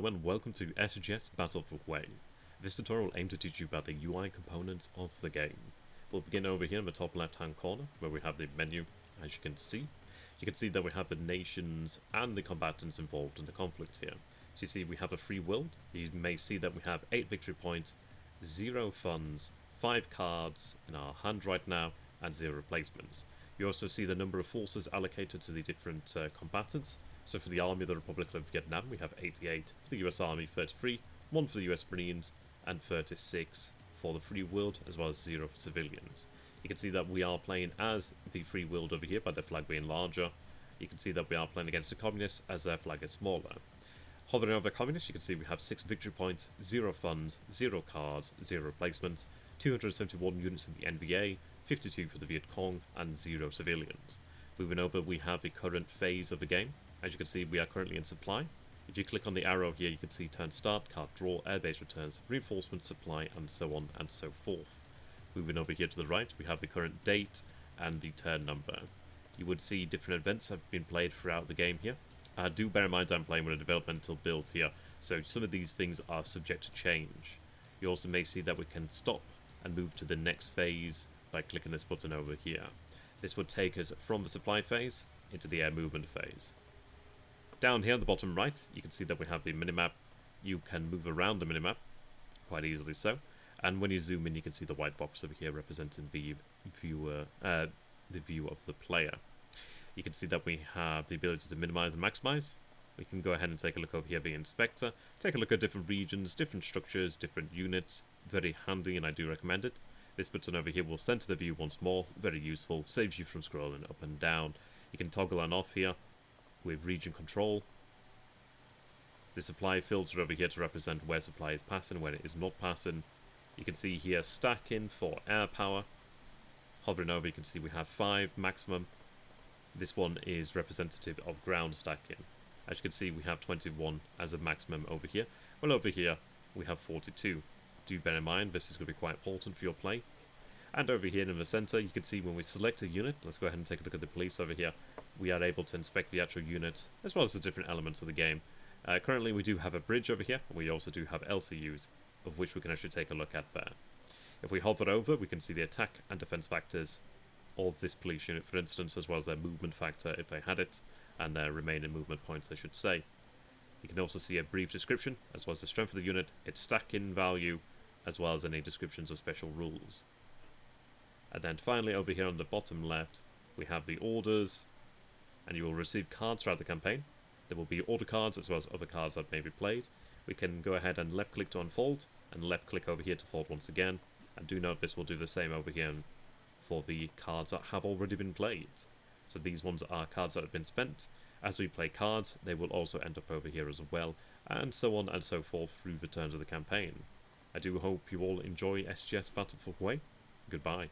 Hello and welcome to SGS Battle for Hue. This tutorial will aim to teach you about the UI components of the game. We'll begin over here in the top left hand corner where we have the menu. As you can see that we have the nations and the combatants involved in the conflict here. So you see we have a free world. You may see that we have 8 victory points, 0 funds, 5 cards in our hand right now, and 0 replacements. You also see the number of forces allocated to the different combatants. So for the Army of the Republic of Vietnam, we have 88, for the US Army 33, 1 for the US Marines, and 36 for the Free World, as well as 0 for civilians. You can see that we are playing as the Free World over here, by their flag being larger. You can see that we are playing against the Communists, as their flag is smaller. Hovering over Communists, you can see we have 6 victory points, 0 funds, 0 cards, 0 replacements, 271 units in the NVA, 52 for the Viet Cong, and 0 civilians. Moving over, we have the current phase of the game. As you can see, we are currently in supply. If you click on the arrow here, you can see turn start, card draw, airbase returns, reinforcement, supply, and so on and so forth. Moving over here to the right, we have the current date and the turn number. You would see different events have been played throughout the game here. Do bear in mind I'm playing with a developmental build here, so some of these things are subject to change. You also may see that we can stop and move to the next phase by clicking this button over here. This would take us from the supply phase into the air movement phase. Down here on the bottom right, you can see that we have the minimap. You can move around the minimap, quite easily so. And when you zoom in, you can see the white box over here representing the view of the player. You can see that we have the ability to minimize and maximize. We can go ahead and take a look over here, the inspector. Take a look at different regions, different structures, different units. Very handy, and I do recommend it. This button over here will center the view once more. Very useful. Saves you from scrolling up and down. You can toggle on off here with region control. The supply filter over here to represent where supply is passing, where it is not passing. You can see here stacking for air power. Hovering over, you can see we have 5 maximum. This one is representative of ground stacking. As you can see, we have 21 as a maximum over here. Well, over here we have 42. Do bear in mind this is going to be quite important for your play. And over here in the center, you can see when we select a unit, let's go ahead and take a look at the police over here, we are able to inspect the actual units, as well as the different elements of the game. Currently we do have a bridge over here, and we also do have LCUs, of which we can actually take a look at there. If we hover over, we can see the attack and defense factors of this police unit, for instance, as well as their movement factor, if they had it, and their remaining movement points, I should say. You can also see a brief description, as well as the strength of the unit, its stacking value, as well as any descriptions of special rules. And then finally over here on the bottom left, we have the orders, and you will receive cards throughout the campaign. There will be order cards as well as other cards that may be played. We can go ahead and left click to unfold, and left click over here to fold once again. And do note this will do the same over here for the cards that have already been played. So these ones are cards that have been spent. As we play cards, they will also end up over here as well, and so on and so forth through the turns of the campaign. I do hope you all enjoy SGS Battle for Hue. Goodbye.